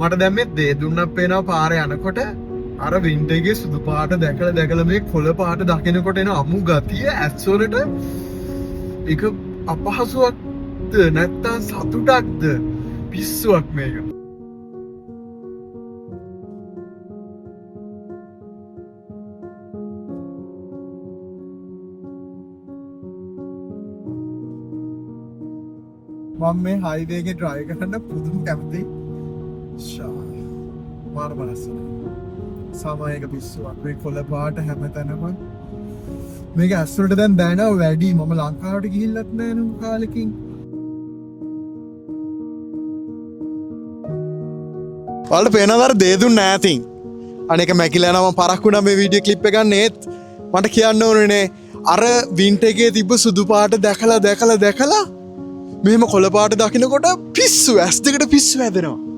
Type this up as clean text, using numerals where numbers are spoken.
මට දැන් මේ දේදුන්නක් පේනවා පාරේ යනකොට අර වින්ටර් එකේ සුදු පාට දැකලා මේ කොළ පාට දකිනකොට එන අමු ගතිය ඇස්වලට ඒක අපහසුවක්ද නැත්තම් සතුටක්ද පිස්සුවක් මේක. මම මේ හයිවේ එකේ ඩ්‍රයිව් කරන්න පුදුම කැමතියි. මාර බලස්සන. සමයක පිස්සුවක්. මේ කොළ පාට හැමතැනම මේක ඇස්වලට දැන් දැනෙනවා වැඩි. මම ලංකාවට ගිහිල්ලත් නැහැ නේ කාලෙකින්. ඔයාලට පේනවද අර දේදුන් නෑතින්? අනේක මැකිලා යනවා මම පරක් වුණා මේ වීඩියෝ ක්ලිප් එක ගන්න ඒත් මට කියන්න ඕනේ අර වින්ටර් එකේ තිබ්බ සුදු පාට දැකලා මෙහෙම කොළ පාට දකින්නකොට පිස්සු ඇස් දෙකට පිස්සු හැදෙනවා.